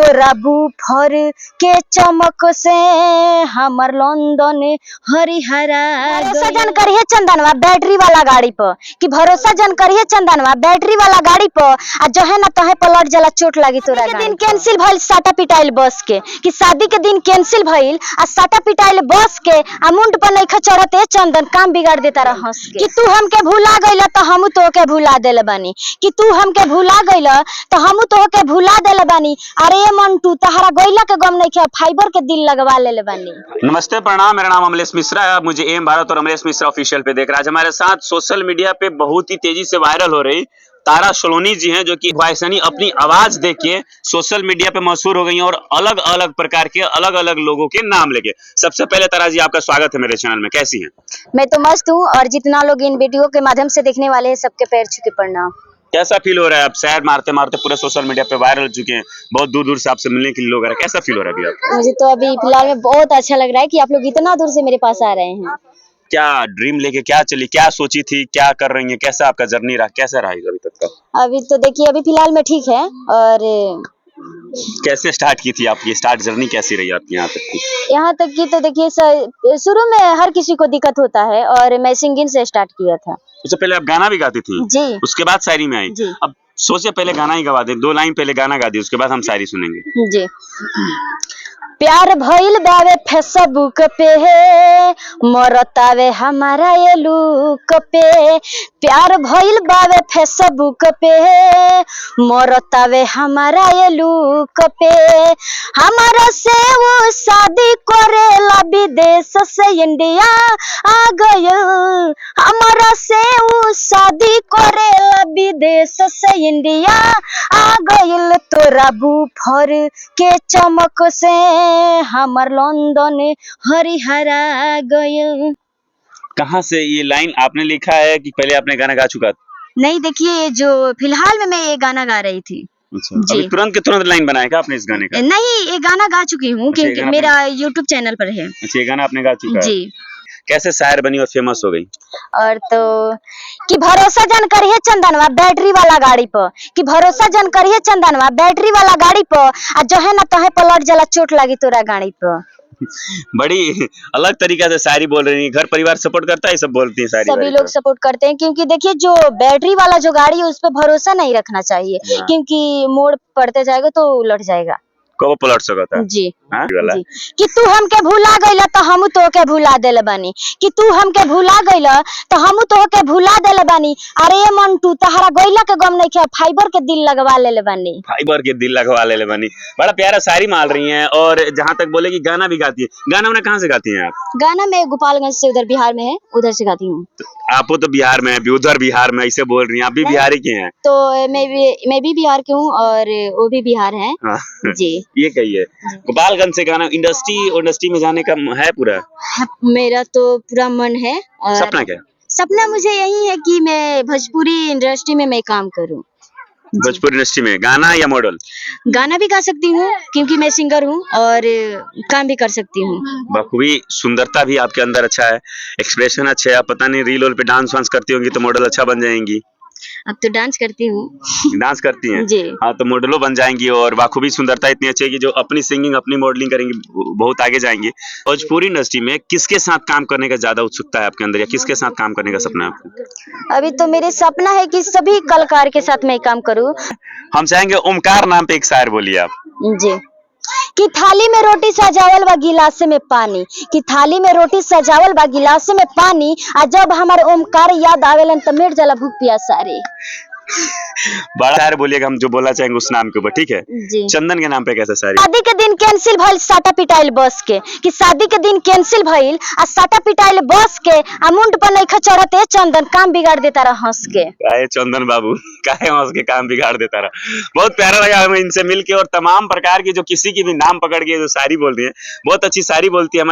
तोरा बुफर के चमक से हमर लंदन हरिहरा। भरोसा जन करिए चंदनवा बैटरी वाला गाड़ी पर कि भरोसा जन करिए चंदनवा बैटरी वाला गाड़ी पर आ जो है ना तहे पलट जला चोट लगी तोरा के दिन कैंसिल भइल साटा पिटाइल बस के कि शादी के दिन कैंसिल भइल आ साटा पिटाइल बस के आ मुंड पर नइखे चढ़ते चंदन काम बिगाड़ देता रह हंस के कि तू हमके भुला गइल त हमू तोके भुला देले बानी कि तू हमके भुला गइल त हमू तोके भुला देले बानी। अरे मंटू तहरा गइला के गम नइखे फाइबर के दिल लगवा लेले बानी। नमस्ते प्रणाम, मेरा नाम अमलेश मिश्रा है। मुझे एम भारत और अमलेश मिश्रा ऑफिशियल पे देख रहा है। आज हमारे साथ सोशल मीडिया पे बहुत ही तेजी से वायरल हो रही तारा सोलोनी जी हैं, जो कि वायसनी अपनी आवाज देख के सोशल मीडिया पे मशहूर हो गई हैं और अलग अलग प्रकार के अलग अलग लोगों के नाम लेके। सबसे पहले तारा जी आपका स्वागत है मेरे चैनल में, कैसी हैं? मैं तो मस्त हूँ और जितना लोग इन वीडियो के माध्यम से देखने वाले हैं सबके पैर छू के प्रणाम। कैसा फील हो रहा है? आप शहर मारते मारते पूरे सोशल मीडिया पे वायरल हो चुके हैं, बहुत दूर दूर से आपसे मिलने के लिए लोग आ रहे हैं, कैसा फील हो रहा है अभी आपको? मुझे तो अभी फिलहाल में बहुत अच्छा लग रहा है कि आप लोग इतना दूर से मेरे पास आ रहे हैं। क्या ड्रीम लेके क्या चली, क्या सोची थी, क्या कर रही है, कैसा आपका जर्नी रहा, कैसा रहा अभी तक का? अभी तो देखिए अभी फिलहाल में ठीक है। और कैसे स्टार्ट की थी आपकी स्टार्ट जर्नी, कैसी रही आपकी यहाँ तक की? यहाँ तक की तो देखिए शुरू में हर किसी को दिक्कत होता है और मैं सिंगिंग से स्टार्ट किया था। उससे पहले आप गाना भी गाती थी? जी। उसके बाद शायरी में आई? जी। अब सोचे पहले गाना ही गवा दे, 2 लाइन पहले गाना गा दी, उसके बाद हम शायरी सुनेंगे। जी। प्यार भइल बावे फेसबुक पे मरतावे हमारा ये लुक पे। प्यार भइल बावे फेसबुक पे मरतावे हमारा ये लुक पे। हमारा से वो शादी करेला विदेश से इंडिया आ गयल। हमारा से वो शादी करेला विदेश से इंडिया आ गयल। तोरा बुफर के चमक से हमर लंदन हरिहरा गयल। कहाँ से ये लाइन आपने लिखा है कि पहले आपने गाना गा चुका था? नहीं, देखिए जो फिलहाल में मैं ये गाना गा रही थी। अच्छा, अभी तुरंत के तुरंत लाइन बनाया क्या आपने इस गाने का? नहीं, ये गाना गा चुकी हूँ क्योंकि मेरा YouTube चैनल पर है। अच्छा, ये गाना आपने गा चुका है? जी। कैसे शायर बनी और फेमस हो गई? और तो कि भरोसा जन करिए चंदनवा बैटरी वाला गाड़ी पर कि भरोसा जन करिए चंदनवा बैटरी वाला गाड़ी पर आ जो है ना तहे पलट जला चोट लगी तोरा गाड़ी पर। बड़ी अलग तरीका से शायरी बोल रही है। घर परिवार सपोर्ट करता है, सब बोलती है शायरी? सभी लोग सपोर्ट करते हैं क्योंकि देखिए जो बैटरी वाला जो गाड़ी है उस पर भरोसा नहीं रखना चाहिए क्योंकि मोड़ पड़ते जाएगा तो उलट जाएगा। कब पलट सकता है? जी। जी। कि तू हमके भुला गइल त हमू तोके भुला देले बानी कि तू हमके भुला गइल त हमू तोके भुला देले बानी। अरे मंटू तहरा गइला के गम नइखे फाइबर के दिल लगवा लेले बानी। फाइबर के दिल लगवा लेले बानी। बड़ा प्यारा शायरी माल रही हैं। और जहाँ तक बोले कि गाना भी गाती है, गाना उन्हें कहाँ से गाती हैं आप? गाना मैं गोपालगंज से उधर बिहार में है, उधर से गाती हूँ। आप तो बिहार में है, उधर बिहार में ऐसे बोल रही हैं, आप भी बिहारी के हैं? तो मैं भी बिहार के हूँ और वो भी बिहार है। जी। ये कहिए गोपालगंज से गाना इंडस्ट्री में जाने का है पूरा? मेरा तो पूरा मन है। और सपना क्या? सपना मुझे यही है कि मैं भोजपुरी इंडस्ट्री में मैं काम करूं। भोजपुरी इंडस्ट्री में गाना या मॉडल? गाना भी गा सकती हूँ क्योंकि मैं सिंगर हूँ और काम भी कर सकती हूँ। बखूबी, सुंदरता भी आपके अंदर अच्छा है, एक्सप्रेशन अच्छा है। आप पता नहीं रील पे डांस वांस करती होंगी तो मॉडल अच्छा बन जाएंगी। अब तो डांस करती हूँ। डांस करती हैं? जी। हाँ, तो मॉडलों बन जाएंगी। और बाखूबी सुंदरता इतनी अच्छी है कि जो अपनी सिंगिंग अपनी मॉडलिंग करेंगी बहुत आगे जाएंगी। भोजपुरी इंडस्ट्री में किसके साथ काम करने का ज्यादा उत्सुकता है आपके अंदर, या किसके साथ काम करने का सपना है आपको? अभी तो मेरे सपना है कि सभी कलाकार के साथ मैं काम करूँ। हम चाहेंगे ओमकार नाम पे एक शायर बोलिए आप। जी। कि थाली में रोटी सजावल बा गिलास में पानी, कि थाली में रोटी सजावल बा गिलास में पानी आ जब हमारे ओमकार याद आवेलन त मिट जाला भूख प्यास सारी। बड़ा शायर बोलिएगा, हम जो बोलना चाहेंगे उस नाम के ऊपर, ठीक है? जी। चंदन के नाम पे कैसा शायरी? शादी के दिन कैंसिल भइल साटा पिटाइल बस के कि शादी के दिन कैंसिल भइल आ साटा पिटाइल बस के आ मुंड पर नइखे चढ़ते चंदन काम बिगाड़ देता रह हंस के। काहे चंदन बाबू, काहे हंस के काम बिगाड़ देता रहा। बहुत प्यारा लगा हमें इनसे मिलके। और तमाम प्रकार की जो किसी की भी नाम पकड़ के जो शायरी बोल रही है, बहुत अच्छी शायरी बोलती है।